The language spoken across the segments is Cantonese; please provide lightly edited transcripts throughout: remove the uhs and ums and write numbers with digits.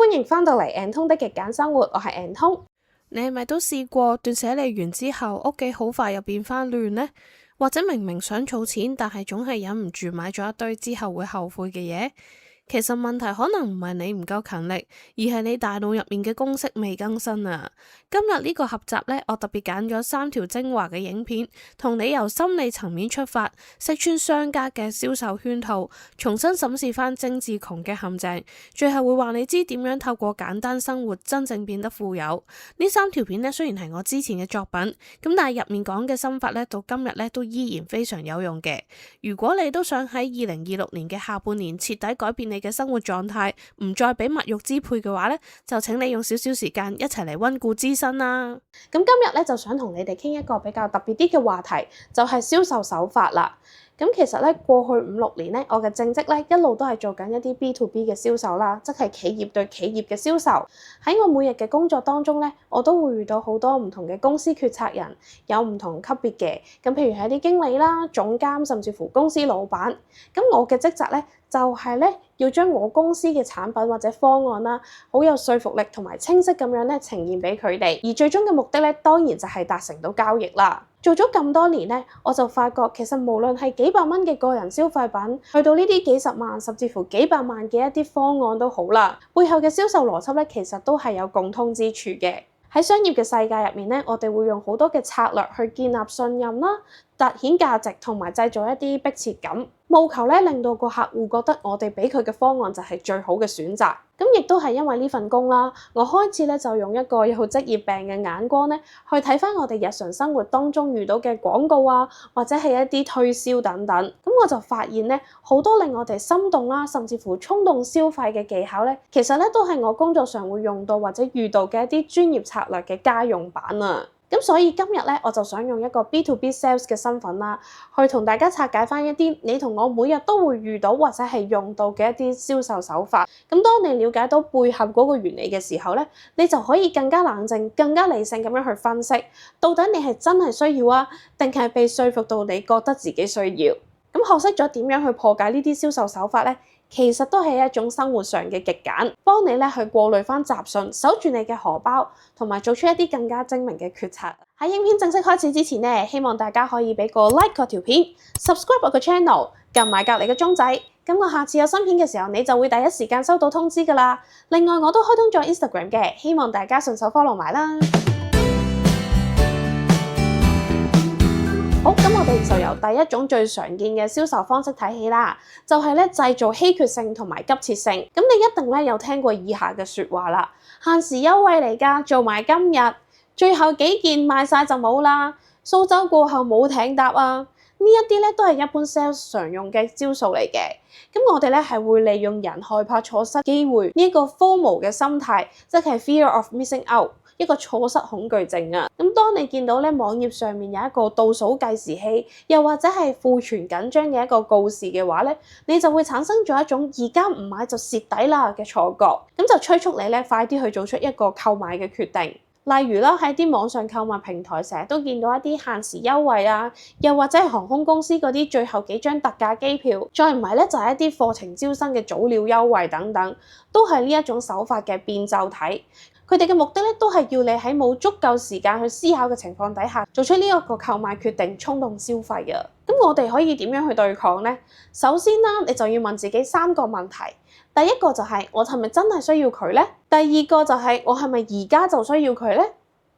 歡迎返到嚟眼通的極簡生活，我係眼通。你係咪都試過斷捨離完之後，屋企好快又變返亂呢？或者明明想儲錢，但係總係忍唔住買咗一堆之後會後悔嘅嘢？其實問題可能唔係你唔夠勤力，而係你大腦入面嘅公式未更新啊！今日呢個合集呢，我特別揀咗3條精華嘅影片，同你由心理層面出發，識穿商家嘅銷售圈套，重新審視翻精緻窮嘅陷阱，最後會話你知點樣透過簡單生活真正變得富有。呢3條片呢，雖然係我之前嘅作品，咁但係入面講嘅心法呢，到今日呢都依然非常有用嘅。如果你都想喺2026年嘅下半年徹底改變你嘅生活狀態，唔再俾物欲支配嘅話呢，就請你用少少時間一齊嚟溫故知新啦。咁今日咧就想同你哋傾一個比較特別啲嘅話題，就係銷售手法啦。咁其實咧過去5-6年咧，我嘅正職咧一路都係做緊一啲 B to B 嘅銷售啦，即係企業對企業嘅銷售。喺我每日嘅工作當中咧，我都會遇到好多唔同嘅公司決策人，有唔同級別嘅。咁譬如係啲經理啦、總監，甚至乎公司老闆。咁我嘅職責咧就係咧要將我公司嘅產品或者方案啦，好有說服力同埋清晰咁樣咧呈現俾佢哋。而最終嘅目的咧，當然就係達成到交易啦。做咗咁多年咧，我就發覺其實無論係幾百蚊嘅個人消費品，去到呢啲幾十萬甚至乎幾百萬嘅一啲方案都好啦，背後嘅銷售邏輯咧，其實都係有共通之處嘅。喺商業嘅世界入面咧，我哋會用好多嘅策略去建立信任啦，凸顯價值同埋製造一啲迫切感，務求咧令到個客戶覺得我哋俾佢嘅方案就係最好嘅選擇。咁亦都係因為呢份工啦，我開始咧就用一個有職業病嘅眼光咧，去睇返我哋日常生活當中遇到嘅廣告啊，或者係一啲推銷等等。咁我就發現咧，好多令我哋心動啦，甚至乎衝動消費嘅技巧咧，其實咧都係我工作上會用到或者遇到嘅一啲專業策略嘅家用版啊。咁所以今日咧，我就想用一個 B to B sales 嘅身份啦，去同大家拆解返一啲你同我每日都會遇到或者係用到嘅一啲銷售手法。咁當你了解到背後嗰個原理嘅時候咧，你就可以更加冷靜、更加理性咁樣去分析，到底你係真係需要啊，定係被說服到你覺得自己需要。咁學識咗點樣去破解呢啲銷售手法咧，其實都係一種生活上嘅極簡，幫你咧去過濾返雜訊，守住你嘅荷包，同埋做出一啲更加精明嘅決策。喺影片正式開始之前咧，希望大家可以俾個 like 個條片 ，subscribe 我個 channel， 撳埋隔離嘅鐘仔，咁我下次有新片嘅時候，你就會第一時間收到通知㗎啦。另外我都開通咗 Instagram 嘅，希望大家順手 follow 埋啦。好，咁我哋就由第一種最常見嘅銷售方式睇起啦，就係咧製造稀缺性同埋急切性。咁你一定咧有聽過以下嘅説話啦，限時優惠嚟㗎，做埋今日，最後幾件賣晒就冇啦，蘇州過後冇艇搭啊！呢一啲咧都係一般 sales 常用嘅招數嚟嘅。咁我哋咧係會利用人害怕錯失機會呢個 FOMO 嘅心態，即係 Fear of Missing Out。一個錯失恐懼症啊！咁當你見到咧網頁上面有一個倒數計時器，又或者係庫存緊張嘅一個告示嘅話咧，你就會產生咗一種而家唔買就蝕底啦嘅錯覺，咁就催促你咧快啲去做出一個購買嘅決定。例如啦，喺啲網上購物平台成日都見到一啲限時優惠啊，又或者係航空公司嗰啲最後幾張特價機票，再唔係咧就係一啲課程招生嘅早鳥優惠等等，都係呢一種手法嘅變奏體。佢哋嘅目的咧，都係要你喺冇足夠時間去思考嘅情況底下，做出呢一個購買決定，衝動消費嘅。咁我哋可以點樣去對抗呢？首先啦，你就要問自己3個問題。第一個就係我係咪真係需要佢呢？第二個就係我係咪而家就需要佢呢？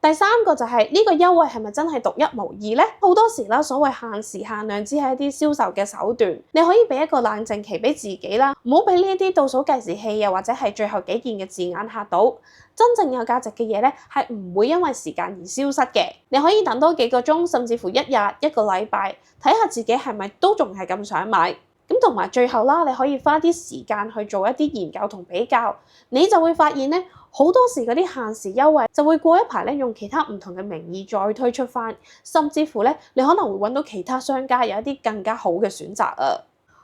第三個就係呢個優惠係咪真係獨一無二呢？好多時啦，所謂限時限量只係一啲銷售嘅手段，你可以俾一個冷靜期俾自己啦，唔好俾呢啲倒數計時器又或者係最後幾件嘅字眼嚇到。真正有價值嘅嘢咧，係唔會因為時間而消失嘅。你可以等多幾個鐘，甚至乎1日、一個禮拜，睇下自己係咪都仲係咁想買。咁同埋最後啦，你可以花啲時間去做一啲研究同比較，你就會發現咧，好多時嗰啲限時優惠就會過一排咧，用其他唔同嘅名義再推出翻，甚至乎咧，你可能會揾到其他商家有一啲更加好嘅選擇啊！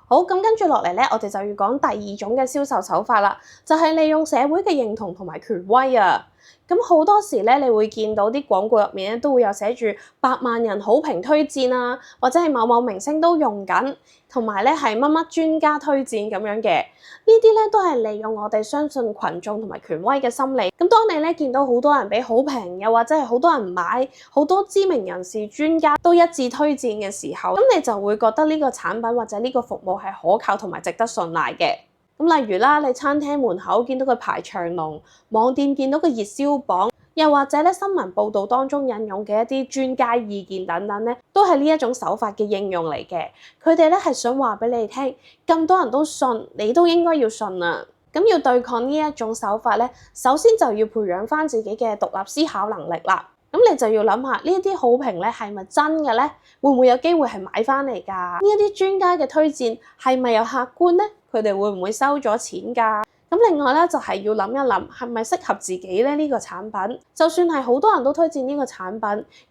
好，咁跟住落嚟咧，我哋就要講第二種嘅銷售手法啦，就係利用社會嘅認同同埋權威啊！咁好多時咧，你會見到啲廣告入面咧都會有寫住100萬人好評推薦啊，或者係某某明星都用緊，同埋咧係乜乜專家推薦咁樣嘅。呢啲咧都係利用我哋相信群眾同埋權威嘅心理。咁當你咧見到好多人俾好評，又或者係好多人買，好多知名人士專家都一致推薦嘅時候，咁你就會覺得呢個產品或者呢個服務係可靠同埋值得信賴嘅。咁例如啦，你餐廳門口見到佢排長龍，網店見到個熱銷榜，又或者咧新聞報導當中引用嘅一啲專家意見等等咧，都係呢一種手法嘅應用嚟嘅。佢哋咧係想話俾你聽，咁多人都信，你都應該要信啊。咁要對抗呢一種手法咧，首先就要培養返自己嘅獨立思考能力啦。咁你就要諗下呢一啲好評咧係咪真嘅咧？會唔會有機會係買返嚟㗎？呢一啲專家嘅推薦係咪有客觀咧？佢哋會唔會收咗錢㗎？咁另外咧就係要諗一諗係咪適合自己咧呢個產品。就算係好多人都推薦呢個產品，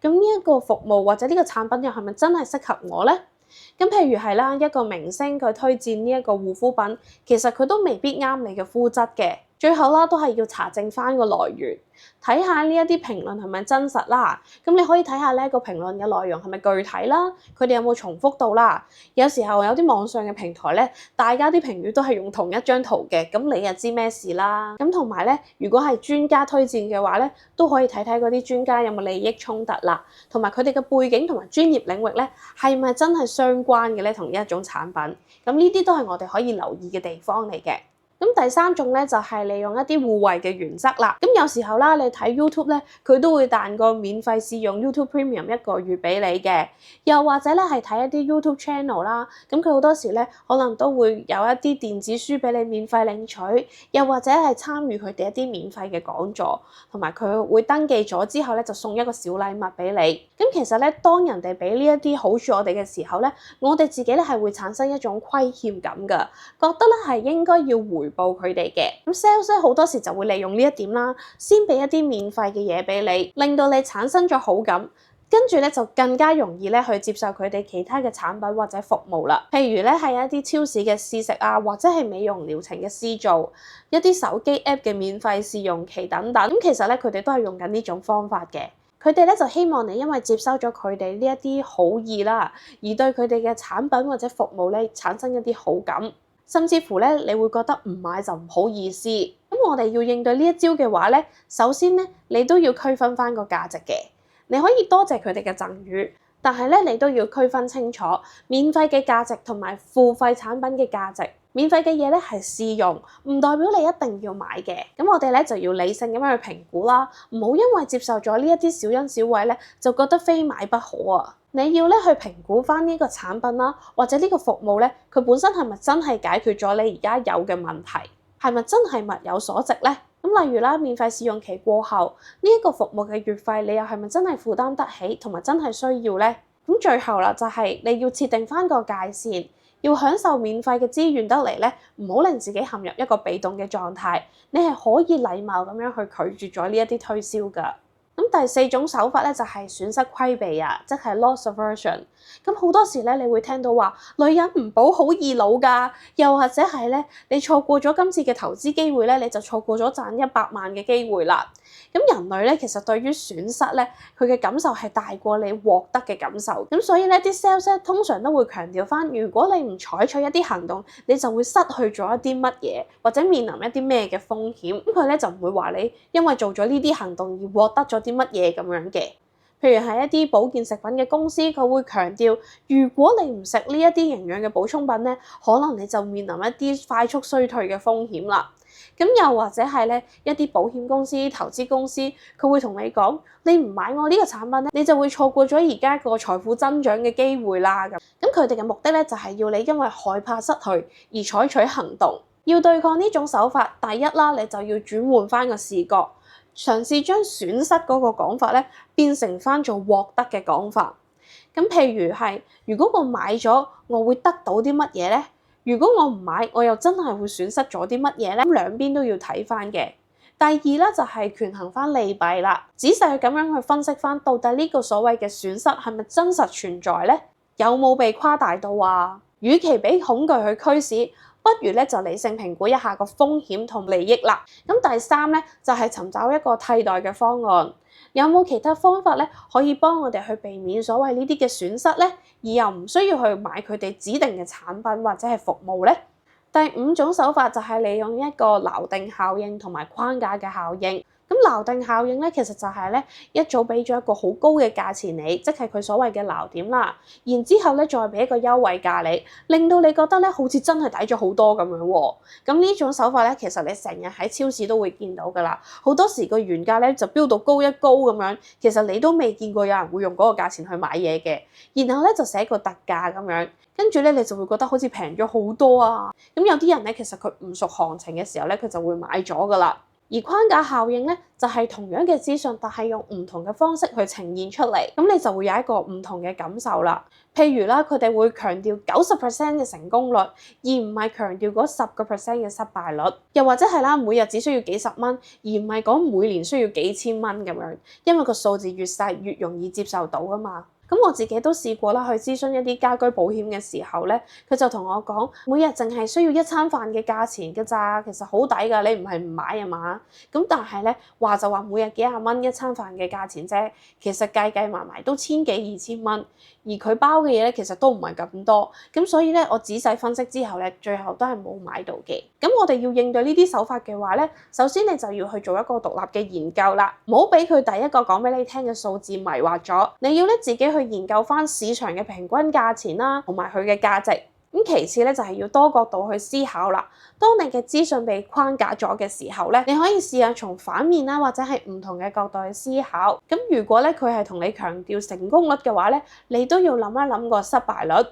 咁呢一個服務或者呢個產品又係咪真係適合我咧？咁譬如係啦，一個明星佢推薦呢一個護膚品，其實佢都未必啱你嘅膚質嘅。最後啦，都係要查證返個來源，睇下呢一啲評論係咪真實啦。咁你可以睇下呢個評論嘅內容係咪具體啦，佢哋有冇重複到啦。有時候有啲網上嘅平台咧，大家啲評語都係用同一張圖嘅，咁你又知咩事啦。咁同埋咧，如果係專家推薦嘅話咧，都可以睇睇嗰啲專家有冇利益衝突啦，同埋佢哋嘅背景同埋專業領域咧係咪真係相關嘅咧同呢一種產品。咁呢啲都係我哋可以留意嘅地方嚟嘅。咁第三種咧就係利用一啲互惠嘅原則啦。咁有時候啦，你睇 YouTube 咧，佢都會彈個免費試用 YouTube Premium 1個月俾你嘅。又或者咧係睇一啲 YouTube Channel 啦，咁佢好多時咧可能都會有一啲電子書俾你免費領取，又或者係參與佢哋一啲免費嘅講座，同埋佢會登記咗之後咧就送一個小禮物俾你。咁其實咧，當人哋俾呢一啲好處我哋嘅時候咧，我哋自己咧係會產生一種虧欠感㗎，覺得咧係應該要回報佢哋嘅。咁 sales 好多時就會利用呢一點啦，先俾一啲免費嘅嘢俾你，令到你產生咗好感，跟住咧就更加容易咧去接受佢哋其他嘅產品或者服務啦。譬如咧係一啲超市嘅試食啊，或者係美容療程嘅試做，一啲手機 app 嘅免費試用期等等。咁其實咧佢哋都係用緊呢種方法嘅。佢哋咧就希望你因為接收咗佢哋呢一啲好意啦，而對佢哋嘅產品或者服務咧產生一啲好感。甚至乎咧，你會覺得唔買就唔好意思。咁我哋要應對呢一招嘅話咧，首先咧，你都要區分返個價值嘅。你可以多謝佢哋嘅贈與，但係咧，你都要區分清楚免費嘅價值同埋付費產品嘅價值。免費嘅嘢咧係試用，唔代表你一定要買嘅。咁我哋咧就要理性咁樣去評估啦，唔好因為接受咗呢一啲小恩小惠咧，就覺得非買不可啊！你要咧去評估返呢個產品啦，或者呢個服務咧，佢本身係咪真係解決咗你而家有嘅問題？係咪真係物有所值咧？咁例如啦，免費試用期過後，呢一個服務嘅月費，你又係咪真係負擔得起，同埋真係需要咧？咁最後啦，就係你要設定返個界線。要享受免費嘅資源得嚟咧，唔好令自己陷入一個被動嘅狀態。你係可以禮貌咁樣去拒絕咗呢一啲推銷㗎。咁第四種手法咧就係損失規避啊，即係 loss aversion。咁好多時咧，你會聽到話女人唔保好易老㗎，又或者係咧你錯過咗今次嘅投資機會咧，你就錯過咗賺100萬嘅機會啦。咁人類咧其實對於損失咧，佢嘅感受係大過你獲得嘅感受。咁所以咧啲 sales 通常都會強調返，如果你唔採取一啲行動，你就會失去咗一啲乜嘢，或者面臨一啲咩嘅風險。咁佢咧就唔會話你因為做咗呢啲行動而獲得咗啲乜嘢咁樣嘅。譬如係一啲保健食品嘅公司，佢會強調，如果你唔食呢一啲營養嘅補充品咧，可能你就面臨一啲快速衰退嘅風險啦。咁又或者係咧一啲保險公司、投資公司，佢會同你講，你唔買我呢個產品咧，你就會錯過咗而家個財富增長嘅機會啦。咁佢哋嘅目的咧就係要你因為害怕失去而採取行動。要對抗呢種手法，第一啦，你就要轉換返個視角。嘗試將損失嗰個講法咧變成返做獲得嘅講法。咁譬如係，如果我買咗，我會得到啲乜嘢咧？如果我唔買，我又真係會損失咗啲乜嘢咧？咁兩邊都要睇返嘅。第二咧就係權衡返利弊啦，仔細咁樣去分析返，到底呢個所謂嘅損失係咪真實存在咧？有冇被誇大到啊？與其俾恐懼去驅使，不如咧就理性評估一下個風險同利益啦。咁第三咧就係尋找一個替代嘅方案，有冇其他方法咧可以幫我哋去避免所謂呢啲嘅損失咧，而又唔需要去買佢哋指定嘅產品或者係服務咧？第五種手法就係利用一個錨定效應同埋框架嘅效應。咁錨定效應咧，其實就係咧一早俾咗一個好高嘅價錢你，即係佢所謂嘅錨點啦。然之後咧再俾一個優惠價你，令到你覺得咧好似真係抵咗好多咁樣喎。咁呢種手法咧，其實你成日喺超市都會見到㗎啦。好多時個原價咧就飆到高一高咁樣，其實你都未見過有人會用嗰個價錢去買嘢嘅。然後咧就寫個特價咁樣，跟住咧你就會覺得好似平咗好多啊。咁有啲人咧其實佢唔熟行情嘅時候咧，佢就會買咗㗎啦。而框架效應咧，就係同樣嘅資訊，但係用唔同嘅方式去呈現出嚟，咁你就會有一個唔同嘅感受啦。譬如啦，佢哋會強調90% 嘅成功率，而唔係強調嗰10% 嘅失敗率。又或者係啦，每日只需要幾十蚊，而唔係講每年需要幾千蚊咁樣，因為個數字越細越容易接受到啊嘛。咁我自己都試過啦，去諮詢一啲家居保險嘅時候咧，佢就同我講，每日淨係需要一餐飯嘅價錢㗎咋，其實好抵㗎，你唔係唔買啊嘛。咁但係咧話就話每日幾廿蚊一餐飯嘅價錢啫，其實計計埋埋都千幾2000蚊，而佢包嘅嘢咧其實都唔係咁多。咁所以咧我仔細分析之後咧，最後都係冇買到嘅。咁我哋要應對呢啲手法嘅話咧，首先你就要去做一個獨立嘅研究啦，唔好俾佢第一個講俾你聽嘅數字迷惑咗。你要咧自己去研究翻市場嘅平均價錢啦，同埋佢嘅價值。咁其次咧就係要多角度去思考啦。當你嘅資訊被框架咗嘅時候咧，你可以試下從反面啦，或者係唔同嘅角度去思考。咁如果咧佢係同你強調成功率嘅話咧，你都要諗一諗個失敗率。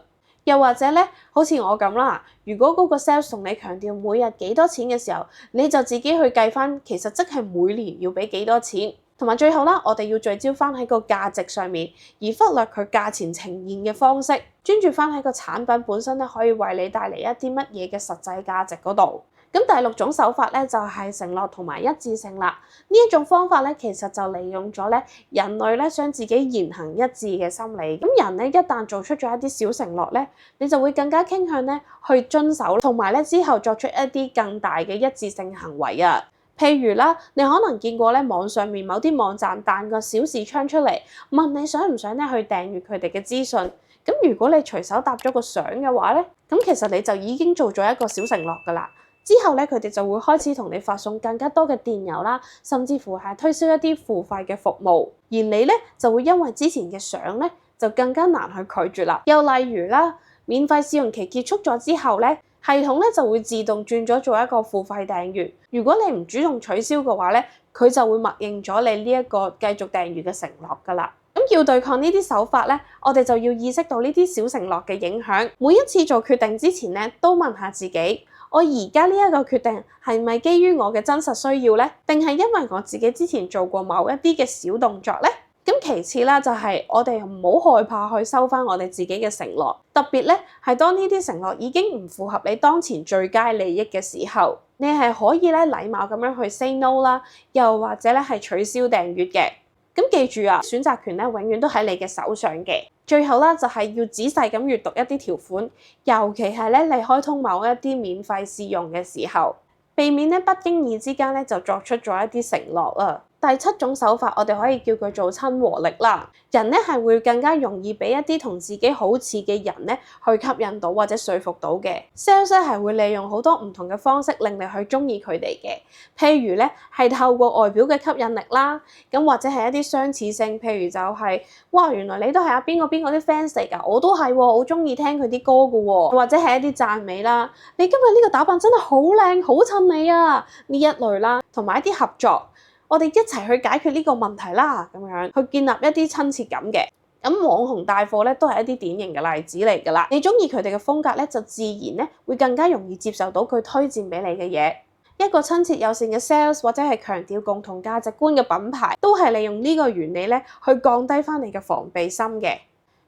又或者咧，好似我咁啦，如果嗰個 sales 同你強調每日幾多錢嘅時候，你就自己去計翻，其實即係每年要俾幾多錢。同埋最後啦，我哋要聚焦翻喺個價值上面，而忽略佢價錢呈現嘅方式，專注翻喺個產品本身咧，可以為你帶嚟一啲乜嘢嘅實際價值嗰度。咁第六種手法咧就係承諾同埋一致性啦。呢一種方法咧，其實就利用咗咧人類咧想自己言行一致嘅心理。咁人咧一旦做出咗一啲小承諾咧，你就會更加傾向咧去遵守，同埋咧之後作出一啲更大嘅一致性行為啊。譬如啦，你可能見過咧網上面某啲網站彈個小視窗出嚟，問你想唔想咧去訂閱佢哋嘅資訊。咁如果你隨手搭咗個相嘅話咧，咁其實你就已經做咗一個小承諾㗎啦。之後咧，佢哋就會開始同你發送更加多嘅電郵啦，甚至乎係推銷一啲付費嘅服務。而你咧就會因為之前嘅相咧，就更加難去拒絕啦。又例如啦，免費試用期結束咗之後咧，系統咧就會自動轉咗做一個付費訂閱。如果你唔主動取消嘅話咧，佢就會默認咗你呢一個繼續訂閱嘅承諾㗎啦。咁要對抗呢啲手法咧，我哋就要意識到呢啲小承諾嘅影響。每一次做決定之前咧，都問下自己，我而家呢一個決定係咪基於我嘅真實需要咧，定係因為我自己之前做過某一啲嘅小動作咧？咁其次啦，就係我哋唔好害怕去收翻我哋自己嘅承諾，特別咧係當呢啲承諾已經唔符合你當前最佳利益嘅時候，你係可以咧禮貌咁樣去 say no 啦，又或者咧係取消訂閱嘅。咁記住啊，選擇權咧永遠都喺你嘅手上嘅。最後啦，就係要仔細咁閱讀一啲條款，尤其係咧你開通某一啲免費試用嘅時候，避免咧不經意之間咧就作出咗一啲承諾啊。第七種手法，我哋可以叫佢做親和力啦。人咧係會更加容易俾一啲同自己好似嘅人咧去吸引到或者說服到嘅。Sales 咧係會利用好多唔同嘅方式令你去中意佢哋嘅。譬如咧係透過外表嘅吸引力啦，咁或者係一啲相似性，譬如就係哇原來你都係阿邊個啲 fans 嚟㗎，我都係喎，好中意聽佢啲歌㗎喎，或者係一啲讚美啦，你今日呢個打扮真係好靚，好襯你啊呢一類啦，同埋一啲合作。我哋一齊去解決呢個問題啦，咁樣去建立一啲親切感嘅。咁網紅帶貨咧都係一啲典型嘅例子嚟㗎啦。你中意佢哋嘅風格咧，就自然咧會更加容易接受到佢推薦俾你嘅嘢。一個親切友善嘅 sales 或者係強調共同價值觀嘅品牌，都係利用呢個原理咧去降低翻你嘅防備心嘅。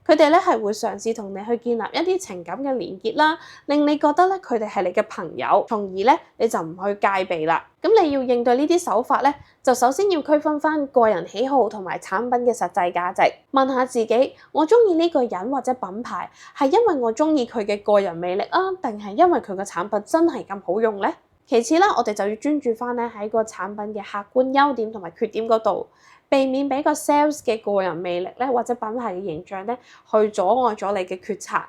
佢哋咧係會嘗試同你去建立一啲情感嘅連結啦，令你覺得咧佢哋係你嘅朋友，從而咧你就唔去戒備啦。咁你要應對呢啲手法咧，就首先要區分返個人喜好同埋產品嘅實際價值。問下自己，我中意呢個人或者品牌係因為我中意佢嘅個人魅力啊，定係因為佢個產品真係咁好用呢？其次啦，我哋就要專注返咧喺個產品嘅客觀優點同埋缺點嗰度，避免俾個 sales 嘅個人魅力咧或者品牌嘅形象咧去阻礙咗你嘅決策。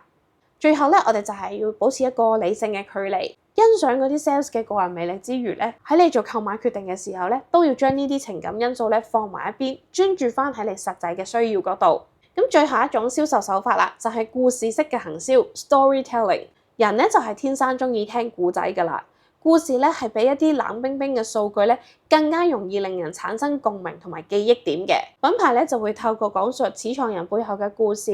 最後咧，我哋就係要保持一個理性嘅距離，欣賞嗰啲 sales 嘅個人魅力之餘咧，喺你做購買決定嘅時候咧，都要將呢啲情感因素咧放埋一邊，專注返喺你實際嘅需要嗰度。咁最後一種銷售手法啦，就係故事式嘅行銷 （storytelling）。人咧就係天生鍾意聽故仔㗎啦。故事咧係比一啲冷冰冰嘅數據咧更加容易令人產生共鳴同埋記憶點嘅。品牌咧就會透過講述始創人背後嘅故事、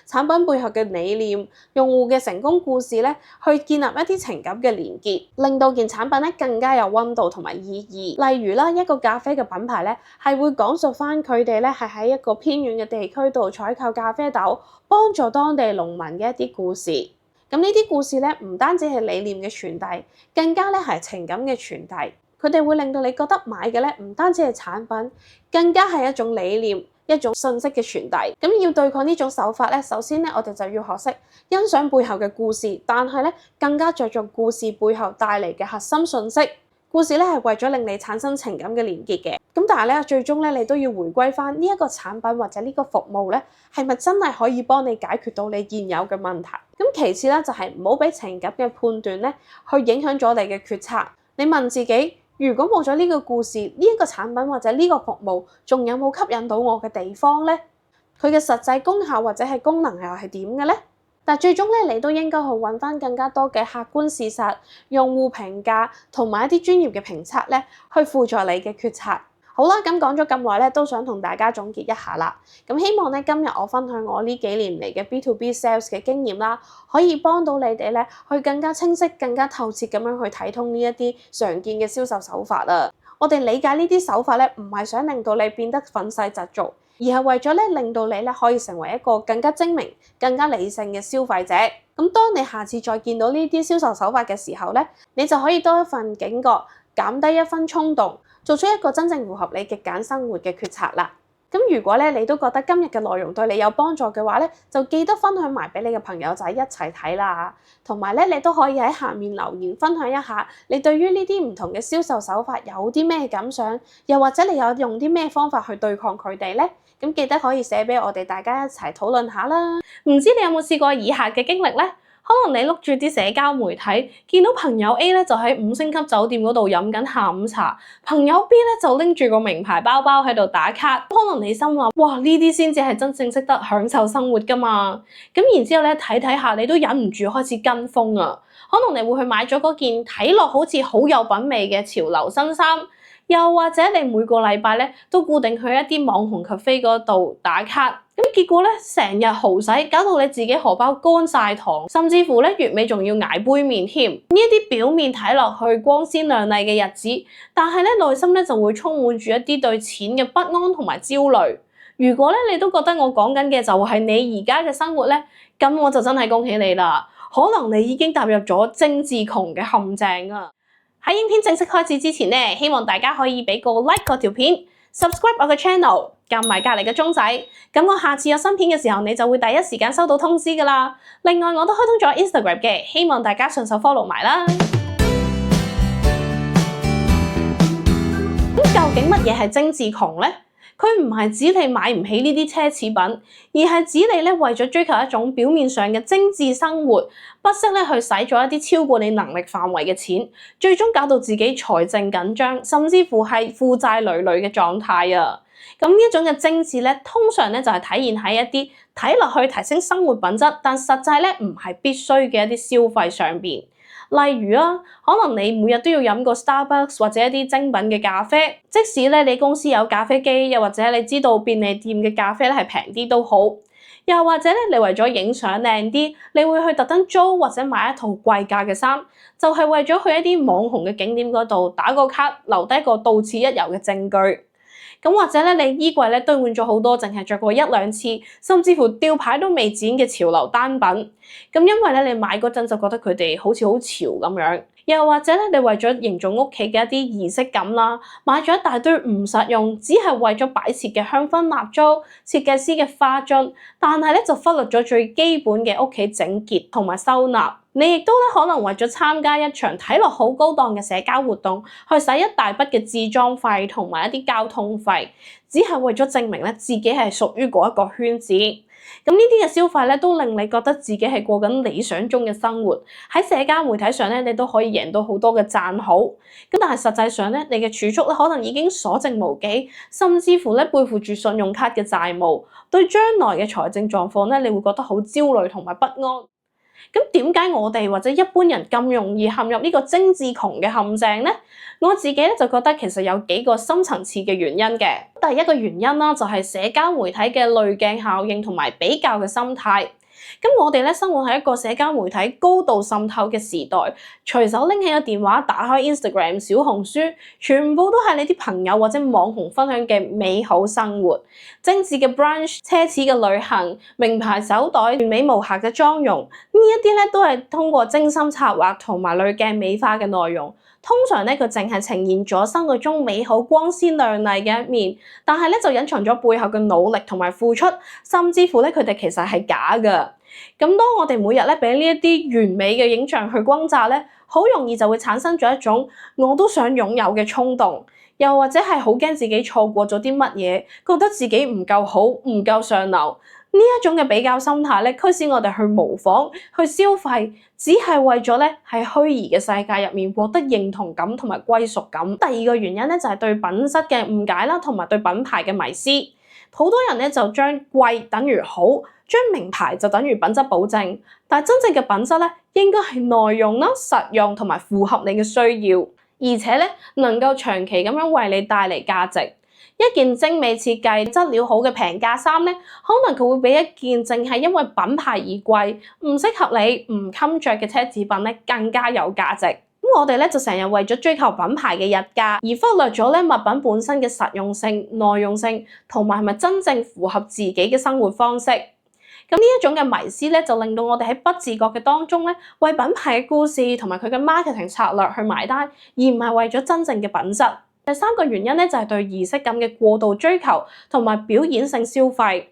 產品背後嘅理念、用戶嘅成功故事咧，去建立一啲情感嘅連結，令到件產品咧更加有溫度同埋意義。例如啦，一個咖啡嘅品牌咧係會講述返佢哋咧係喺一個偏遠嘅地區度採購咖啡豆，幫助當地農民嘅一啲故事。咁呢啲故事咧，唔單止係理念嘅傳遞，更加咧係情感嘅傳遞。佢哋會令到你覺得買嘅咧，唔單止係產品，更加係一種理念、一種信息嘅傳遞。咁要對抗呢種手法咧，首先咧我哋就要學識欣賞背後嘅故事，但係咧更加着重故事背後帶嚟嘅核心信息。故事咧係為咗令你產生情感嘅連結嘅，咁但係咧最終咧你都要回歸返呢一個產品或者呢個服務咧係咪真係可以幫你解決到你現有嘅問題？咁其次咧就係唔好俾情感嘅判斷咧去影響咗你嘅決策。你問自己，如果冇咗呢個故事，呢一個產品或者呢個服務，仲有冇吸引到我嘅地方咧？佢嘅實際功效或者係功能又係點嘅咧？但最終咧，你都應該去揾翻更加多嘅客觀事實、用戶評價同埋一啲專業嘅評測咧，去輔助你嘅決策。好啦，咁講咗咁耐咧，都想同大家總結一下啦。咁希望咧今日我分享我呢幾年嚟嘅 B2B sales 嘅經驗啦，可以幫到你哋咧去更加清晰、更加透徹咁樣去睇通呢一啲常見嘅銷售手法啦。我哋理解呢啲手法咧，唔係想令到你變得憤世嫉俗，而係為咗咧令到你咧可以成為一個更加精明、更加理性嘅消費者。咁當你下次再見到呢啲銷售手法嘅時候咧，你就可以多一份警覺，減低一分衝動，做出一個真正符合你極簡生活嘅決策啦。咁如果咧你都覺得今日嘅內容對你有幫助嘅話咧，就記得分享埋俾你嘅朋友仔一齊睇啦。同埋咧，你都可以喺下面留言分享一下你對於呢啲唔同嘅銷售手法有啲咩感想，又或者你有用啲咩方法去對抗佢哋咧？咁記得可以寫俾我哋大家一齊討論下啦。唔知你有冇試過以下嘅經歷咧？可能你碌住啲社交媒體，見到朋友 A 咧就喺5星級酒店嗰度飲緊下午茶，朋友 B 咧就拎住個名牌包包喺度打卡。可能你心諗，哇，呢啲先至係真正識得享受生活㗎嘛。咁然之後咧睇睇下，你都忍唔住開始跟風啊。可能你會去買咗嗰件睇落好似好有品味嘅潮流新衫，又或者你每個禮拜咧都固定去一啲網紅 cafe 嗰度打卡。咁結果咧，成日豪使，搞到你自己荷包乾晒糖，甚至乎咧月尾仲要捱杯麵添。呢一啲表面睇落去光鮮亮麗嘅日子，但係咧內心咧就會充滿住一啲對錢嘅不安同埋焦慮。如果咧你都覺得我講緊嘅就係你而家嘅生活咧，咁我就真係恭喜你啦！可能你已經踏入咗精緻窮嘅陷阱啊！喺影片正式開始之前咧，希望大家可以俾個 like 嗰條片，subscribe 我嘅 channel。撳埋隔離嘅鐘仔，咁我下次有新片嘅時候，你就會第一時間收到通知㗎啦。另外，我都開通咗 Instagram 嘅，希望大家順手 follow 埋啦。咁究竟乜嘢係精緻窮呢？佢唔係指你買唔起呢啲奢侈品，而係指你咧為咗追求一種表面上嘅精緻生活，不惜咧去使咗一啲超過你能力範圍嘅錢，最終搞到自己財政緊張，甚至乎係負債累累嘅狀態啊！咁呢一種嘅精緻咧，通常咧就係體現喺一啲睇落去提升生活品質，但實際咧唔係必須嘅一啲消費上邊。例如啊，可能你每日都要飲個 Starbucks 或者一啲精品嘅咖啡，即使咧你公司有咖啡機，又或者你知道便利店嘅咖啡咧係平啲都好，又或者咧你為咗影相靚啲，你會去特登租或者買一套貴價嘅衫，就係為咗去一啲網紅嘅景點嗰度打個卡，留低個到此一遊嘅證據。咁或者咧，你衣櫃咧堆滿咗好多淨係着過一兩次，甚至乎吊牌都未剪嘅潮流單品。咁因為咧，你買嗰陣就覺得佢哋好似好潮咁樣。又或者咧，你為咗營造屋企嘅一啲儀式感啦，買咗一大堆唔實用，只係為咗擺設嘅香薰蠟燭、設計師嘅花樽，但係咧就忽略咗最基本嘅屋企整潔同埋收納。你亦都咧可能為咗參加一場睇落好高檔嘅社交活動，去使一大筆嘅置裝費同埋一啲交通費，只係為咗證明咧自己係屬於嗰一個圈子。咁呢啲嘅消費咧，都令你覺得自己係過緊理想中嘅生活。喺社交媒體上咧，你都可以贏到好多嘅讚好。咁但係實際上咧，你嘅儲蓄咧可能已經所剩無幾，甚至乎咧背負住信用卡嘅債務，對將來嘅財政狀況咧，你會覺得好焦慮同埋不安。咁點解我哋或者一般人咁容易陷入呢個精緻窮嘅陷阱呢？我自己咧就覺得其實有幾個深層次嘅原因嘅。第一個原因啦，就係社交媒體嘅濾鏡效應同埋比較嘅心態。咁我哋咧生活喺一個社交媒體高度滲透嘅時代，隨手拎起個電話，打開 Instagram、小紅書，全部都係你啲朋友或者網紅分享嘅美好生活，精緻嘅 brunch、奢侈嘅旅行、名牌手袋、完美無瑕嘅妝容，呢一啲咧都係通過精心策劃同埋濾鏡美化嘅內容。通常咧佢淨係呈現咗生活中美好光鮮亮麗嘅一面，但係咧就隱藏咗背後嘅努力同埋付出，甚至乎咧佢哋其實係假㗎。咁當我哋每日咧俾呢一啲完美嘅影像去轟炸咧，好容易就會產生咗一種我都想擁有嘅衝動，又或者係好驚自己錯過咗啲乜嘢，覺得自己唔夠好、唔夠上流。呢一種嘅比較心態咧，驅使我哋去模仿、去消費，只係為咗咧喺虛擬嘅世界入面獲得認同感同埋歸屬感。第二個原因咧就係對品質嘅誤解啦，同埋對品牌嘅迷思。好多人咧就將貴等於好，將名牌就等於品質保證，但係真正嘅品質咧應該係耐用啦、實用同埋符合你嘅需要，而且咧能夠長期咁樣為你帶嚟價值。一件精美設計、質料好嘅平價衫咧，可能佢會比一件淨係因為品牌而貴、唔適合你、唔襟着嘅奢侈品咧更加有價值。咁我哋咧就成日為咗追求品牌嘅溢價，而忽略咗咧物品本身嘅實用性、耐用性，同埋係咪真正符合自己嘅生活方式。咁呢一種嘅迷思咧，就令到我哋喺不自覺嘅當中咧，為品牌嘅故事同埋佢嘅 marketing 策略去埋單，而唔係為咗真正嘅品質。第三個原因咧，就係對儀式感嘅過度追求同埋表演性消費。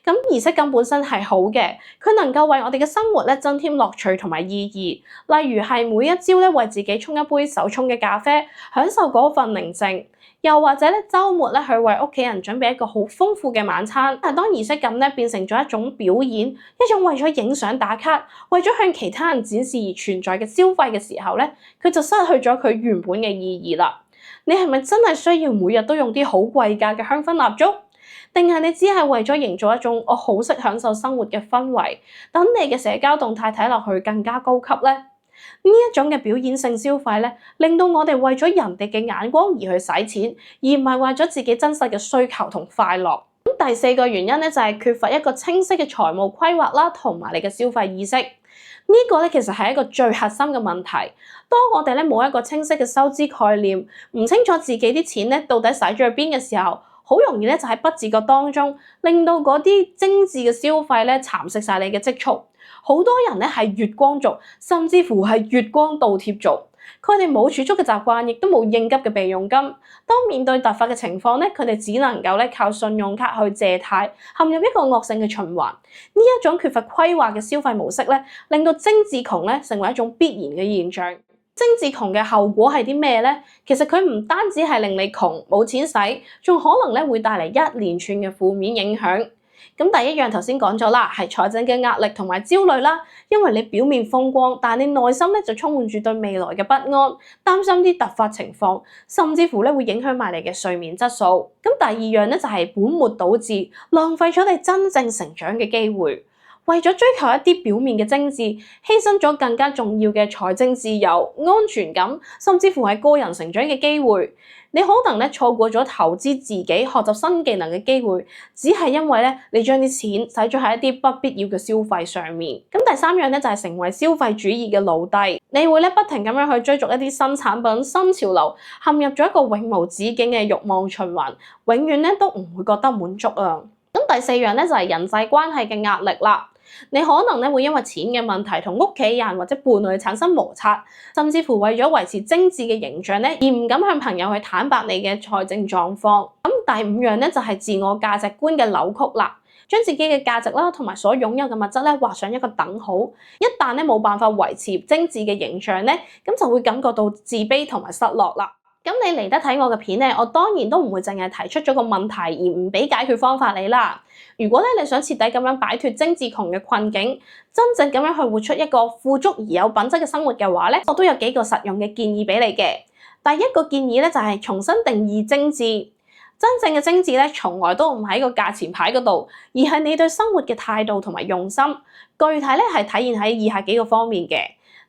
咁儀式感本身係好嘅，佢能夠為我哋嘅生活咧增添樂趣同埋意義。例如係每一朝咧為自己沖一杯手沖嘅咖啡，享受嗰份寧靜；又或者咧週末咧去為屋企人準備一個好豐富嘅晚餐。但係當儀式感咧變成咗一種表演，一種為咗影相打卡、為咗向其他人展示而存在嘅消費嘅時候咧，佢就失去咗佢原本嘅意義啦。你係咪真係需要每日都用啲好貴價嘅香薰蠟燭？定係你只係為咗營造一種我好識享受生活嘅氛圍，等你嘅社交動態睇落去更加高級呢？呢一種嘅表演性消費咧，令到我哋為咗人哋嘅眼光而去使錢，而唔係為咗自己真實嘅需求同快樂。咁第四個原因咧就係缺乏一個清晰嘅財務規劃啦，同埋你嘅消費意識。呢個咧其實係一個最核心嘅問題。當我哋咧冇一個清晰嘅收支概念，唔清楚自己啲錢咧到底使咗去邊嘅時候，好容易咧就喺不自覺當中，令到嗰啲精緻嘅消費咧蠶食晒你嘅積蓄。好多人咧係月光族，甚至乎係月光倒貼族。佢哋冇儲蓄嘅習慣，亦都冇應急嘅備用金。當面對突發嘅情況咧，佢哋只能夠咧靠信用卡去借貸，陷入一個惡性嘅循環。呢一種缺乏規劃嘅消費模式咧，令到精緻窮咧成為一種必然嘅現象。精緻窮嘅後果係啲咩咧？其實佢唔單止係令你窮冇錢使，仲可能咧會帶嚟一連串嘅負面影響。咁第一樣頭先講咗啦，係財政嘅壓力同埋焦慮啦，因為你表面風光，但係你內心咧就充滿住對未來嘅不安，擔心啲突發情況，甚至乎咧會影響埋你嘅睡眠質素。咁第二樣咧就係本末倒置，浪費咗你真正成長嘅機會。為咗追求一啲表面嘅精緻，犧牲咗更加重要嘅財政自由、安全感，甚至乎係個人成長嘅機會。你可能咧錯過咗投資自己學習新技能嘅機會，只係因為咧你將啲錢使咗喺一啲不必要嘅消費上面。咁第三樣咧就係成為消費主義嘅奴隸，你會咧不停咁樣去追逐一啲新產品、新潮流，陷入咗一個永無止境嘅慾望循環，永遠咧都唔會覺得滿足啊。咁第四樣咧就係人際關係嘅壓力啦。你可能咧會因為錢嘅問題同屋企人或者伴侶產生摩擦，甚至乎為咗維持精緻嘅形象咧，而唔敢向朋友去坦白你嘅財政狀況。咁第五樣咧就係自我價值觀嘅扭曲啦，將自己嘅價值啦同埋所擁有嘅物質咧畫上一個等號。一旦咧冇辦法維持精緻嘅形象咧，咁就會感覺到自卑同埋失落啦。咁你嚟得睇我嘅片咧，我當然都唔會淨係提出咗個問題而唔俾解決方法你啦。如果咧你想徹底咁樣擺脫精緻窮嘅困境，真正咁樣去活出一個富足而有品質嘅生活嘅話咧，我都有幾個實用嘅建議俾你嘅。第一個建議咧就係重新定義精緻。真正嘅精緻咧，從來都唔喺個價錢牌嗰度，而係你對生活嘅態度同埋用心。具體咧係體現喺以下幾個方面嘅。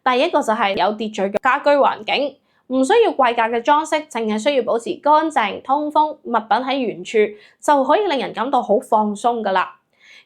第一個就係有秩序嘅家居環境。唔需要貴價嘅裝飾，淨係需要保持乾淨、通風，物品喺原處就可以令人感到好放鬆㗎喇。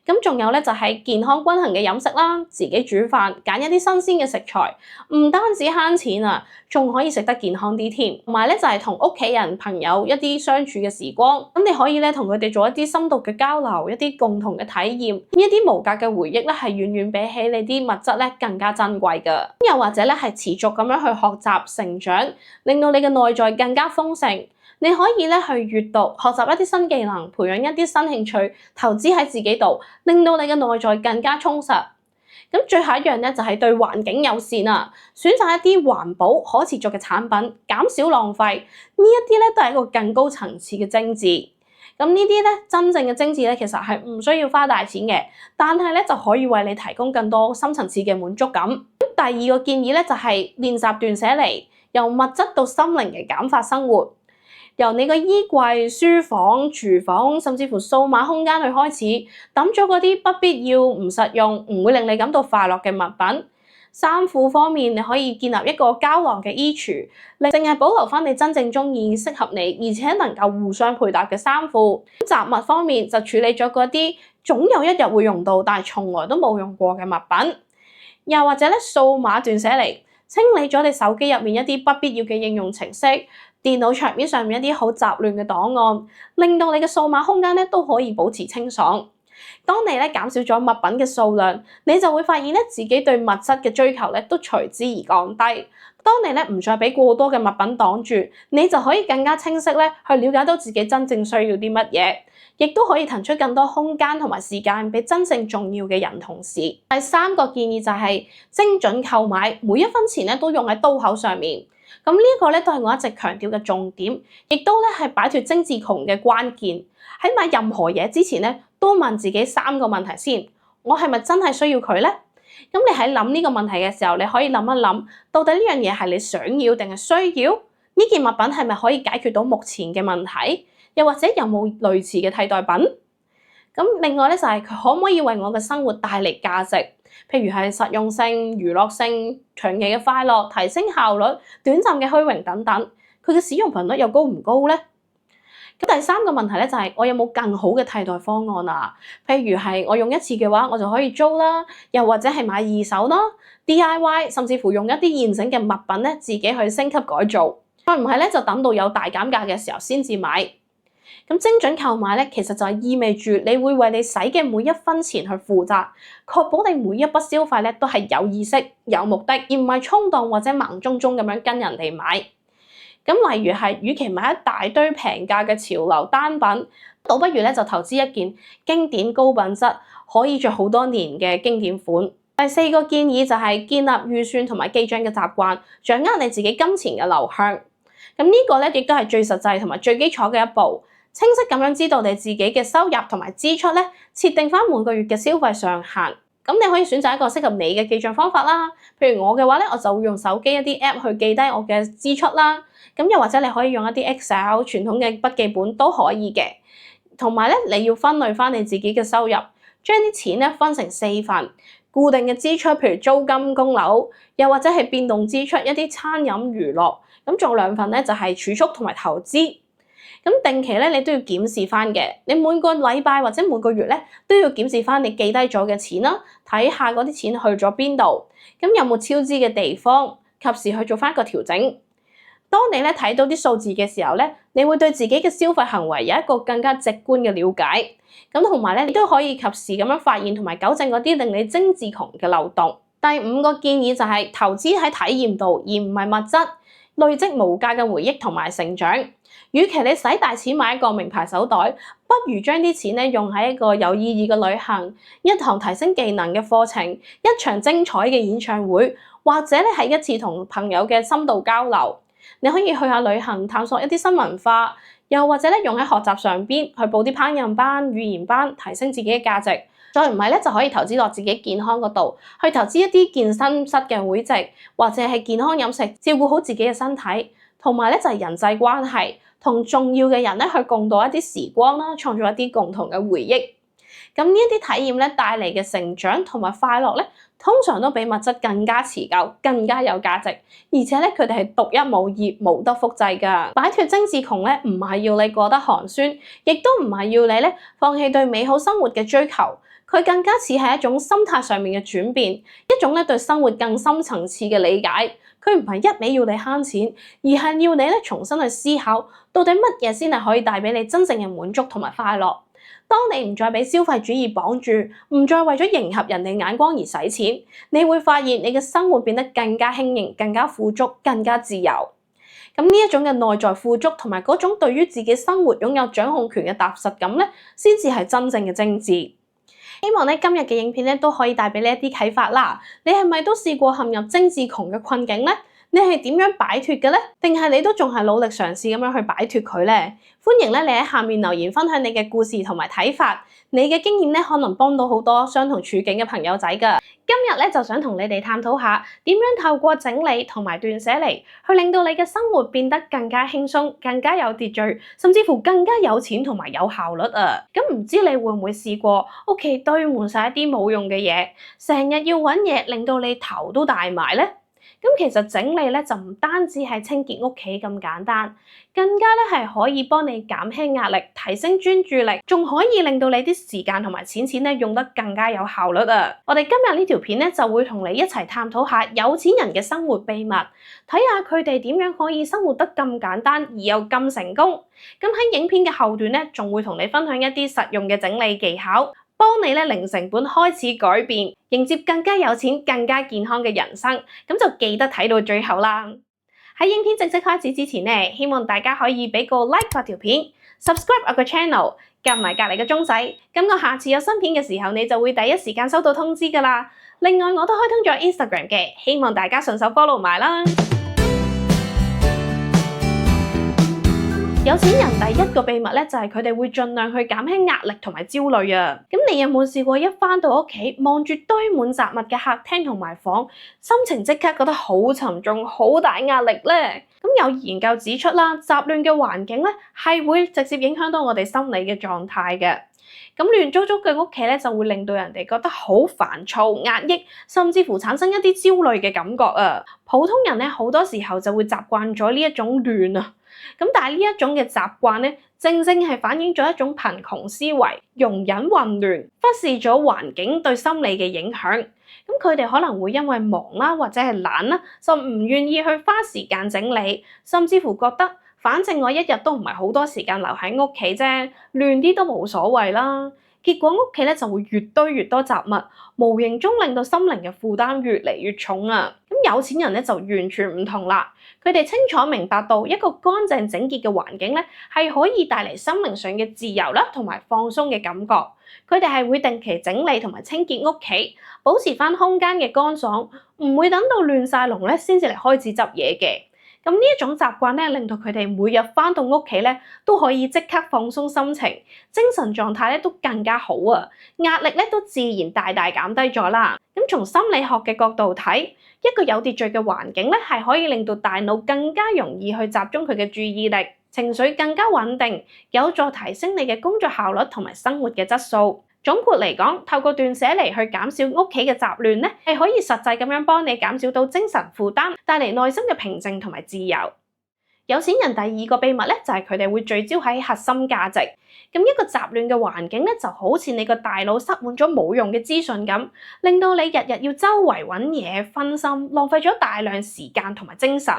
咁仲有咧就係健康均衡嘅飲食啦，自己煮飯，揀一啲新鮮嘅食材，唔單止慳錢啊，仲可以食得健康啲添。同埋咧就係同屋企人、朋友一啲相處嘅時光，咁你可以咧同佢哋做一啲深度嘅交流，一啲共同嘅體驗，呢一啲無價嘅回憶咧係遠遠比起你啲物質咧更加珍貴㗎。又或者咧係持續咁樣去學習成長，令到你嘅內在更加豐盛。你可以咧去閱讀、學習一啲新技能，培養一啲新興趣，投資喺自己度，令到你嘅內在更加充實。咁最後一樣咧就係對環境友善啊，選擇一啲環保、可持續嘅產品，減少浪費。呢一啲咧都係一個更高層次嘅精緻。咁呢啲咧真正嘅精緻咧，其實係唔需要花大錢嘅，但係咧就可以為你提供更多深層次嘅滿足感。第二個建議咧就係練習斷捨離，由物質到心靈嘅減法生活。由你個衣櫃、書房、廚房，甚至乎數碼空間去開始，抌咗嗰啲不必要、唔實用、唔會令你感到快樂嘅物品。衫褲方面，你可以建立一個膠囊嘅衣櫥，你淨係保留返你真正鍾意、適合你，而且能夠互相配搭嘅衫褲。雜物方面就處理咗嗰啲總有一日會用到，但係從來都冇用過嘅物品。又或者咧，數碼斷捨離，清理咗你手機入面一啲不必要嘅應用程式。電腦桌面上面一啲好雜亂嘅檔案，令到你嘅數碼空間咧都可以保持清爽。當你咧減少咗物品嘅數量，你就會發現咧自己對物質嘅追求咧都隨之而降低。當你咧唔再俾過多嘅物品擋住，你就可以更加清晰咧去了解到自己真正需要啲乜嘢，亦都可以騰出更多空間同埋時間俾真正重要嘅人同事。第三個建議就係精準購買，每一分錢咧都用喺刀口上面。咁呢一個咧都係我一直強調嘅重點，亦都咧係擺脫精緻窮嘅關鍵。喺買任何嘢之前咧，都問自己3個問題先：我係咪真係需要佢咧？咁你喺諗呢個問題嘅時候，你可以諗一諗，到底呢樣嘢係你想要定係需要？呢件物品係咪可以解決到目前嘅問題？又或者有冇類似嘅替代品？咁另外咧就係佢可唔可以為我嘅生活帶嚟價值？譬如係實用性、娛樂性、長期嘅快樂、提升效率、短暫嘅虛榮等等，佢嘅使用頻率又高唔高咧？咁第三個問題咧就係我有冇更好嘅替代方案啊？譬如係我用一次嘅話，我就可以租啦，又或者係買二手啦、DIY， 甚至乎用一啲現成嘅物品咧自己去升級改造。再唔係咧就等到有大減價嘅時候先至買。咁精準購買咧，其實就係意味住你會為你使嘅每一分錢去負責，確保你每一筆消費咧都係有意識、有目的，而唔係衝動或者盲舂舂咁樣跟人哋買。咁例如係，與其買一大堆平價嘅潮流單品，倒不如咧就投資一件經典高品質、可以着好多年嘅經典款。第四個建議就係建立預算同埋記帳嘅習慣，掌握你自己金錢嘅流向。咁呢個咧亦都係最實際同埋最基礎嘅一步。清晰咁樣知道你自己嘅收入同埋支出咧，設定返每個月嘅消費上限。咁你可以選擇一個適合你嘅記帳方法啦。譬如我嘅話咧，我就會用手機一啲 app 去記低我嘅支出啦。咁又或者你可以用一啲 Excel 傳統嘅筆記本都可以嘅。同埋咧，你要分類返你自己嘅收入，將啲錢咧分成4份。固定嘅支出，譬如租金、供樓，又或者係變動支出，一啲餐飲娛樂。咁仲有兩份咧就係儲蓄同埋投資。咁定期咧你都要檢視翻嘅，你每個禮拜或者每個月咧都要檢視翻你記低咗嘅錢啦，睇下嗰啲錢去咗邊度，咁有冇超支嘅地方，及時去做翻一個調整。當你咧睇到啲數字嘅時候咧，你會對自己嘅消費行為有一個更加直觀嘅了解。咁同埋咧，你都可以及時咁樣發現同埋糾正嗰啲令你精致窮嘅漏洞。第5個建議就係投資喺體驗度，而唔係物質，累積無價嘅回憶同埋成長。與其你使大錢買一個名牌手袋，不如將啲錢咧用喺一個有意義嘅旅行、一堂提升技能嘅課程、一場精彩嘅演唱會，或者咧係一次同朋友嘅深度交流。你可以去下旅行，探索一啲新文化，又或者咧用喺學習上邊，去報啲烹飪班、語言班，提升自己嘅價值。再唔係咧，就可以投資落自己健康嗰度，去投資一啲健身室嘅會籍，或者係健康飲食，照顧好自己嘅身體。同埋咧就係人際關係，同重要嘅人咧去共度一啲時光啦，創造一啲共同嘅回憶。咁呢一啲體驗咧帶嚟嘅成長同埋快樂咧，通常都比物質更加持久、更加有價值，而且咧佢哋係獨一無二、無得複製㗎。擺脫精致窮咧，唔係要你過得寒酸，亦都唔係要你咧放棄對美好生活嘅追求。佢更加似係一種心態上面嘅轉變，一種咧對生活更深層次嘅理解。佢唔係一味要你慳錢，而係要你咧重新去思考，到底乜嘢先係可以帶俾你真正嘅滿足同埋快樂。當你唔再俾消費主義綁住，唔再為咗迎合人哋眼光而使錢，你會發現你嘅生活變得更加輕盈、更加富足、更加自由。咁呢一種嘅內在富足同埋嗰種對於自己生活擁有掌控權嘅踏實感咧，先至係真正嘅精緻。希望咧今日嘅影片咧都可以帶俾你一啲啟發啦。你係咪都試過陷入精致窮嘅困境咧？你係點樣擺脫嘅咧？定係你都仲係努力嘗試咁樣去擺脫佢咧？歡迎咧你喺下面留言分享你嘅故事同埋睇法。你嘅經驗咧可能幫到好多相同處境嘅朋友仔㗎。今日咧就想同你哋探討下點樣透過整理同埋斷捨離，去令到你嘅生活變得更加輕鬆、更加有秩序，甚至乎更加有錢同埋有效率啊！咁唔知你會唔會試過屋企堆滿晒一啲冇用嘅嘢，成日要揾嘢，令到你頭都大埋咧？咁其實整理咧就唔單止係清潔屋企咁簡單，更加咧係可以幫你減輕壓力、提升專注力，仲可以令到你啲時間同埋錢咧用得更加有效率啊！我哋今日呢條片咧就會同你一齊探討下有錢人嘅生活秘密，睇下佢哋點樣可以生活得咁簡單而又咁成功。咁喺影片嘅後段咧，仲會同你分享一啲實用嘅整理技巧，幫你咧零成本開始改變，迎接更加有錢、更加健康嘅人生。咁就記得睇到最後啦！喺影片正式開始之前咧，希望大家可以俾個 like 嗰條片 ，subscribe 我個 channel， 撳埋隔離嘅鐘仔，咁我下次有新片嘅時候，你就會第一時間收到通知㗎啦。另外，我都開通咗 Instagram 嘅，希望大家順手 follow 埋啦。有錢人第一個秘密咧，就係佢哋會盡量去減輕壓力同埋焦慮啊！咁你有冇試過一返到屋企，望住堆滿雜物嘅客廳同埋房，心情即刻覺得好沉重、好大壓力咧？咁有研究指出啦，雜亂嘅環境咧係會直接影響到我哋心理嘅狀態嘅。咁亂糟糟嘅屋企咧，就會令到人哋覺得好煩躁、壓抑，甚至乎產生一啲焦慮嘅感覺啊！普通人咧好多時候就會習慣咗呢一種亂啊。咁但係呢一種嘅習慣咧，正正係反映咗一種貧窮思維，容忍混亂，忽視咗環境對心理嘅影響。咁佢哋可能會因為忙啦，或者係懶啦，就唔願意去花時間整理，甚至乎覺得反正我一日都唔係好多時間留喺屋企啫，亂啲都冇所謂啦。結果屋企咧就會越堆越多雜物，無形中令到心靈嘅負擔越嚟越重啊！咁有錢人咧就完全唔同啦，佢哋清楚明白到一個乾淨整潔嘅環境咧係可以帶嚟心靈上嘅自由啦，同埋放鬆嘅感覺。佢哋係會定期整理同埋清潔屋企，保持返空間嘅乾爽，唔會等到亂晒龍咧先至嚟開始執嘢嘅。咁呢一種習慣咧，令到佢哋每日返到屋企咧，都可以即刻放鬆心情，精神狀態咧都更加好啊，壓力咧都自然大大減低咗啦。咁從心理學嘅角度睇，一個有秩序嘅環境咧，係可以令到大腦更加容易去集中佢嘅注意力，情緒更加穩定，有助提升你嘅工作效率同埋生活嘅質素。總括嚟講，透過斷捨離去減少屋企嘅雜亂咧，係可以實際咁樣幫你減少到精神負擔，帶嚟內心嘅平靜同埋自由。有錢人第二個秘密咧，就係佢哋會聚焦喺核心價值。咁一個雜亂嘅環境咧，就好似你個大腦塞滿咗冇用嘅資訊咁，令到你日日要周圍揾嘢分心，浪費咗大量時間同埋精神。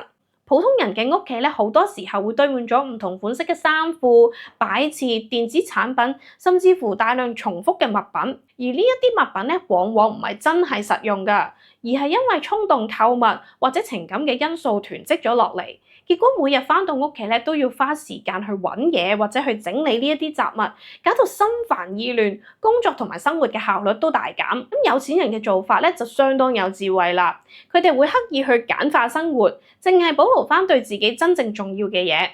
普通人嘅屋企咧，好多時候會堆滿咗唔同款式嘅衫褲、擺設、電子產品，甚至乎大量重複嘅物品。而呢一啲物品咧，往往唔係真係實用㗎，而係因為衝動購物或者情感嘅因素囤積咗落嚟。結果每日返到屋企咧，都要花時間去揾嘢或者去整理呢一啲雜物，搞到心煩意亂，工作同埋生活嘅效率都大減。咁有錢人嘅做法咧，就相當有智慧啦。佢哋會刻意去簡化生活，淨係保留返對自己真正重要嘅嘢。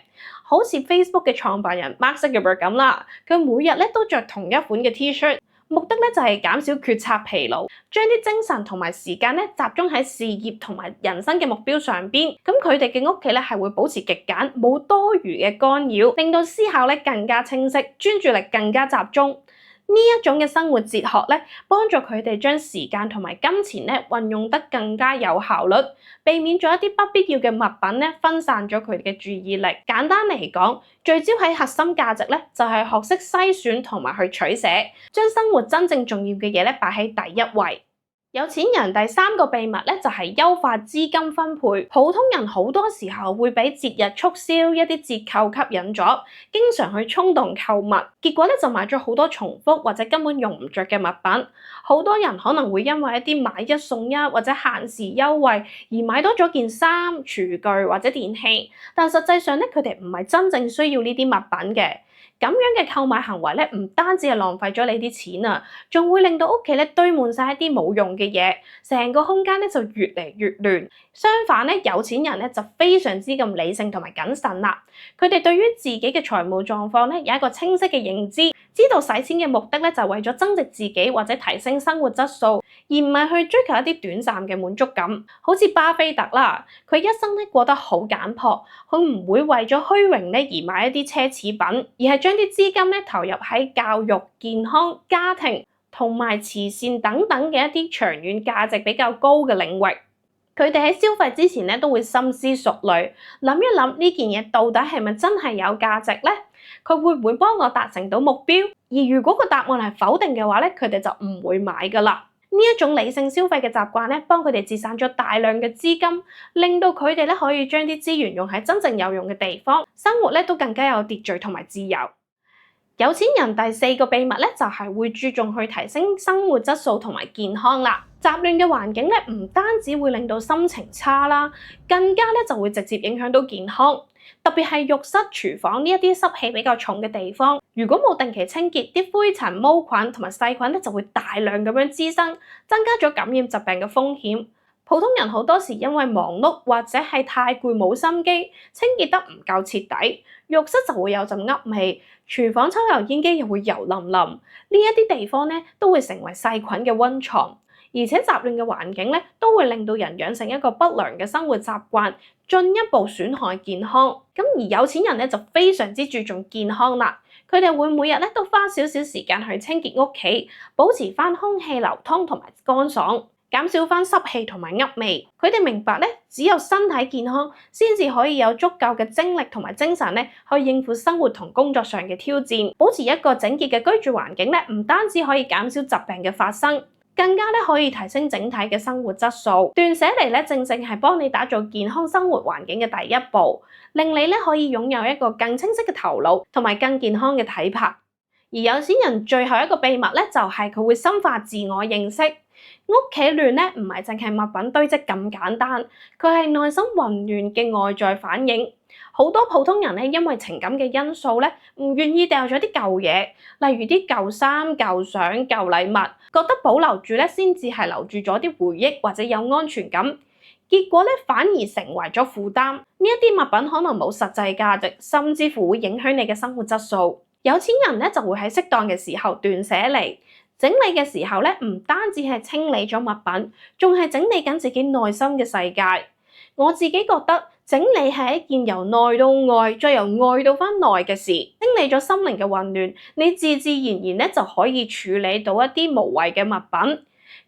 好似 Facebook 嘅創辦人 Mark Zuckerberg 咁啦，佢每日咧都着同一款嘅 T-shirt。目的咧就係減少決策疲勞，將啲精神同埋時間咧集中喺事業同埋人生嘅目標上邊。咁佢哋嘅屋企咧係會保持極簡，冇多餘嘅干擾，令到思考咧更加清晰，專注力更加集中。呢一種嘅生活哲學咧，幫助佢哋將時間同埋金錢咧運用得更加有效率，避免咗一啲不必要嘅物品咧分散咗佢哋嘅注意力。簡單嚟講，聚焦喺核心價值咧，就係學識篩選同埋去取捨，將生活真正重要嘅嘢咧擺喺第一位。有錢人第三個秘密咧就係優化資金分配。普通人好多時候會俾節日促銷一啲折扣吸引咗，經常去衝動購物，結果咧就買咗好多重複或者根本用唔着嘅物品。好多人可能會因為一啲買一送一或者限時優惠而買多咗件衫、廚具或者電器，但實際上咧佢哋唔係真正需要呢啲物品嘅。咁樣嘅購買行為咧，唔單止係浪費咗你啲錢啊，仲會令到屋企咧堆滿晒一啲冇用嘅嘢，成個空間咧就越嚟越亂。相反咧，有錢人咧就非常之咁理性同埋謹慎啦。佢哋對於自己嘅財務狀況咧有一個清晰嘅認知，知道使錢嘅目的咧就係為咗增值自己或者提升生活質素，而唔係去追求一啲短暫嘅滿足感。好似巴菲特啦，佢一生咧過得好簡樸，佢唔會為咗虛榮咧而買一啲奢侈品，而係將啲資金咧投入喺教育、健康、家庭同埋慈善等等嘅一啲長遠價值比較高嘅領域。佢哋喺消費之前咧都會深思熟慮，諗一諗呢件嘢到底係咪真係有價值咧？佢會唔會幫我達成到目標？而如果個答案係否定嘅話咧，佢哋就唔會買噶啦。呢一種理性消費嘅習慣咧，幫佢哋節省咗大量嘅資金，令到佢哋咧可以將啲資源用喺真正有用嘅地方，生活咧都更加有秩序同埋自由。有錢人第四個秘密咧，就係會注重去提升生活質素同埋健康啦。雜亂嘅環境咧，唔單止會令到心情差啦，更加咧就會直接影響到健康。特別係浴室、廚房呢一啲濕氣比較重嘅地方，如果冇定期清潔，啲灰塵、毛菌同埋細菌咧就會大量咁樣滋生，增加咗感染疾病嘅風險。普通人好多時因為忙碌或者係太攰冇心機，清潔得唔夠徹底，浴室就會有陣噏味，廚房抽油煙機又會油淋淋，呢一啲地方咧都會成為細菌嘅溫床。而且雜亂嘅環境咧，都會令到人養成一個不良嘅生活習慣，進一步損害健康。咁而有錢人咧就非常之注重健康啦，佢哋會每日咧都花少少時間去清潔屋企，保持翻空氣流通同埋乾爽，減少翻濕氣同埋噏味。佢哋明白咧，只有身體健康，先至可以有足夠嘅精力同埋精神咧，去應付生活同工作上嘅挑戰。保持一個整潔嘅居住環境咧，唔單止可以減少疾病嘅發生，更加咧可以提升整體嘅生活質素。斷捨離咧，正正係幫你打造健康生活環境嘅第一步，令你咧可以擁有一個更清晰嘅頭腦同埋更健康嘅體魄。而有錢人最後一個秘密咧，就係佢會深化自我認識。屋企亂咧，唔係淨係物品堆積咁簡單，佢係內心混亂嘅外在反應。好多普通人咧，因為情感嘅因素咧，唔願意掉咗啲舊嘢，例如啲舊衫、舊相、舊禮物，覺得保留住咧先至係留住咗啲回憶或者有安全感。結果咧反而成為咗負擔。呢一啲物品可能冇實際價值，甚至乎會影響你嘅生活質素。有錢人咧就會喺適當嘅時候斷捨離。整理嘅時候咧，唔單止係清理咗物品，仲係整理緊自己內心嘅世界。我自己覺得整理係一件由內到外，再由外到翻內嘅事。清理咗心靈嘅混亂，你自然咧就可以處理到一啲無謂嘅物品。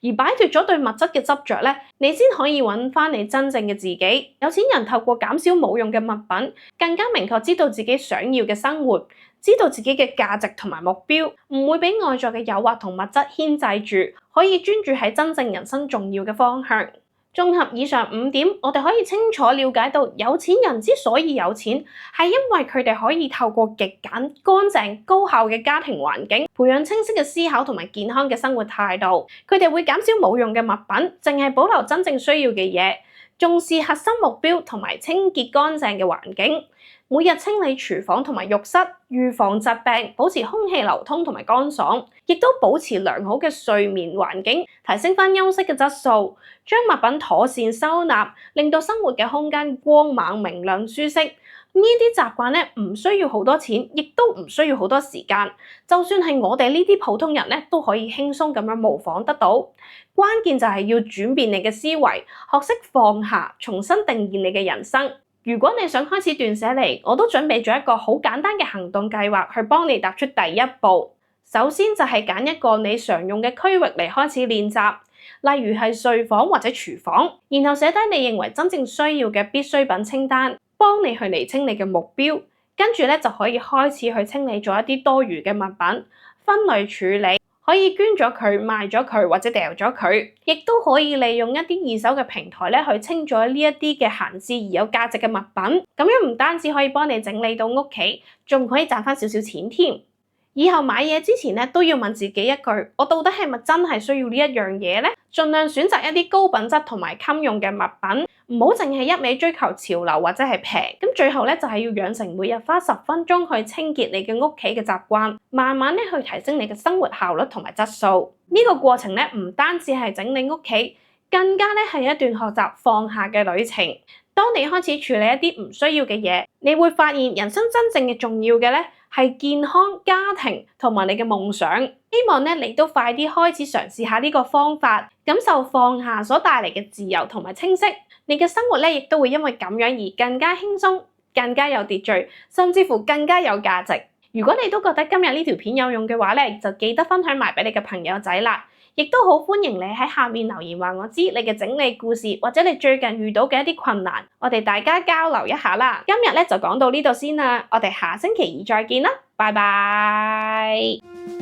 而擺脫咗對物質嘅執着咧，你先可以揾翻你真正嘅自己。有錢人透過減少冇用嘅物品，更加明確知道自己想要嘅生活，知道自己嘅價值同埋目標，唔會俾外在嘅誘惑同物質牽制住，可以專注喺真正人生重要嘅方向。綜合以上5點，我哋可以清楚了解到，有錢人之所以有錢，係因為佢哋可以透過極簡、乾淨、高效嘅家庭環境，培養清晰嘅思考同埋健康嘅生活態度。佢哋會減少冇用嘅物品，淨係保留真正需要嘅嘢，重視核心目標同埋清潔乾淨嘅環境。每日清理廚房同埋浴室，預防疾病，保持空氣流通同埋乾爽，亦都保持良好嘅睡眠環境，提升返休息嘅質素，將物品妥善收納，令到生活嘅空間光猛明亮舒適。呢啲習慣咧唔需要好多錢，亦都唔需要好多時間，就算係我哋呢啲普通人咧都可以輕鬆咁樣模仿得到。關鍵就係要轉變你嘅思維，學識放下，重新定義你嘅人生。如果你想開始斷捨離，我都準備咗一個好簡單嘅行動計劃去幫你踏出第一步。首先就係揀一個你常用嘅區域嚟開始練習，例如係睡房或者廚房，然後寫低你認為真正需要嘅必需品清單，幫你去釐清你嘅目標。跟住咧就可以開始去清理咗一啲多餘嘅物品，分類處理。可以捐咗佢、賣咗佢或者掉咗佢，亦都可以利用一啲二手嘅平台咧去清咗呢一啲嘅閒置而有價值嘅物品。咁樣唔單止可以幫你整理到屋企，仲可以賺返少少錢添。以後買嘢之前咧都要問自己一句：我到底係咪真係需要呢一樣嘢咧？盡量選擇一啲高品質同埋襟用嘅物品，唔好淨係一味追求潮流或者係平。咁最後咧就係要養成每日花10分鐘去清潔你嘅屋企嘅習慣，慢慢咧去提升你嘅生活效率同埋質素。呢個過程咧唔單止係整理屋企，更加咧係一段學習放下嘅旅程。當你開始處理一啲唔需要嘅嘢，你會發現人生真正嘅重要嘅咧係健康、家庭同埋你嘅夢想。希望咧你都快啲開始嘗試下呢個方法，感受放下所帶嚟嘅自由同埋清晰。你嘅生活咧亦都會因為咁樣而更加輕鬆、更加有秩序，甚至乎更加有價值。如果你都覺得今日呢條片有用嘅話咧，就記得分享埋俾你嘅朋友仔啦。亦都好歡迎你喺下面留言話我知你嘅整理故事，或者你最近遇到嘅一啲困難，我哋大家交流一下啦。今日咧就講到呢度先啦，我哋下星期二再見啦，拜拜。